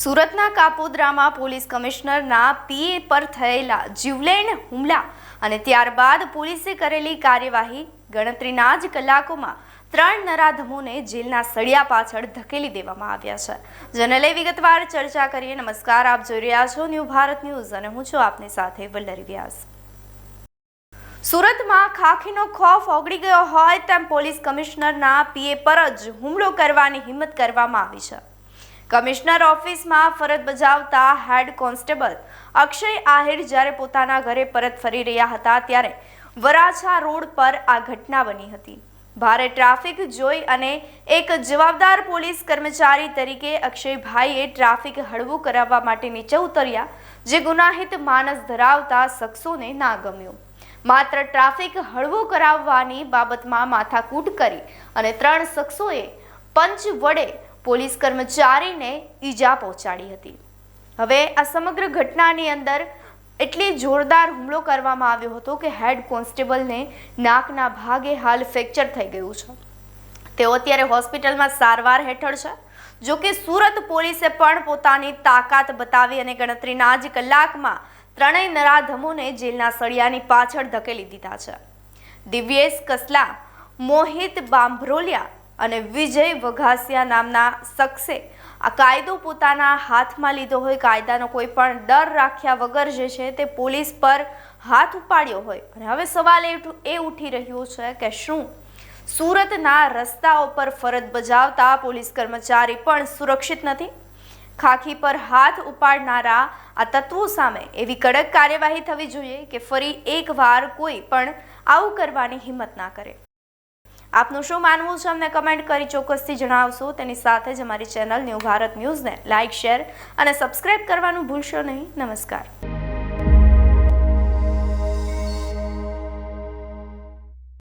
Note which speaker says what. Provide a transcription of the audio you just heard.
Speaker 1: સુરતના કાપોદ્રામાં પોલીસ કમિશનરના પીએ પર થયેલા જીવલેણ હુમલા અને ત્યારબાદ પોલીસે કરેલી કાર્યવાહી ગણતરીના જ કલાકોમાં 3 નરાધમોને જેલના સળિયા પાછળ ધકેલી દેવામાં આવ્યા છે, જેને લઈ વિગતવાર ચર્ચા કરીએ. નમસ્કાર, આપ જોઈ રહ્યા છો ન્યૂ ભારત ન્યૂઝ અને હું છું આપની સાથે વલ્લરી વ્યાસ. સુરતમાં ખાખીનો ખોફ ઓગળી ગયો હોય તેમ પોલીસ કમિશનરના પીએ પર જ હુમલો કરવાની હિંમત કરવામાં આવી છે. કમિશનર ઓફિસમાં ફરજ બજાવતા હેડ કોન્સ્ટેબલ અક્ષય આહિર જ્યારે પોતાના ઘરે પરત ફરી રહ્યા હતા ત્યારે વરાછા રોડ પર આ ઘટના બની હતી. ભારે ટ્રાફિક જોઈ અને એક જવાબદાર પોલીસ કર્મચારી તરીકે અક્ષયભાઈએ ટ્રાફિક હળવું કરાવવા માટે નીચે ઉતર્યા, જે ગુનાહિત માનસ ધરાવતા શખ્સોને ના ગમ્યું. માત્ર ટ્રાફિક હળવું કરાવવાની બાબતમાં માથાકૂટ કરી અને 3 શખ્સોએ પંચ વડે પોલીસ કર્મચારીને ઈજા પહોંચાડી હતી. હવે આ સમગ્ર ઘટનાની અંદર એટલી જોરદાર હુમલો કરવામાં આવ્યો હતો કે હેડ કોન્સ્ટેબલને નાકના ભાગે હાલ ફ્રેક્ચર થઈ ગયું છે. તેઓ અત્યારે હોસ્પિટલમાં સારવાર હેઠળ છે. જો કે સુરત પોલીસે પણ પોતાની તાકાત બતાવી અને ગણતરીના જ કલાકમાં 3 નરાધમોને જેલના સળિયાની પાછળ ધકેલી દીધા છે. દિવ્યેશ કસલા, મોહિત બાંભરોલિયા અને વિજય વઘાસિયા નામના શખ્સે આ કાયદો પોતાના હાથમાં લીધો હોય, કાયદાનો કોઈ પણ ડર રાખ્યા વગર જે છે તે પોલીસ પર હાથ ઉપાડ્યો હોય. અને હવે સવાલ એ ઉઠી રહ્યો છે કે શું સુરતના રસ્તાઓ પર ફરજ બજાવતા પોલીસ કર્મચારી પણ સુરક્ષિત નથી? ખાખી પર હાથ ઉપાડનારા આ તત્વો સામે એવી કડક કાર્યવાહી થવી જોઈએ કે ફરી એકવાર કોઈ પણ આવું કરવાની હિંમત ના કરે. આપનું શું માનવું છે અમને કમેન્ટ કરી ચોક્કસથી જણાવશો. તેની સાથે જ અમારી ચેનલ ન્યૂ ભારત ન્યૂઝને લાઇક, શેર અને સબસ્ક્રાઇબ કરવાનું ભૂલશો નહીં. નમસ્કાર.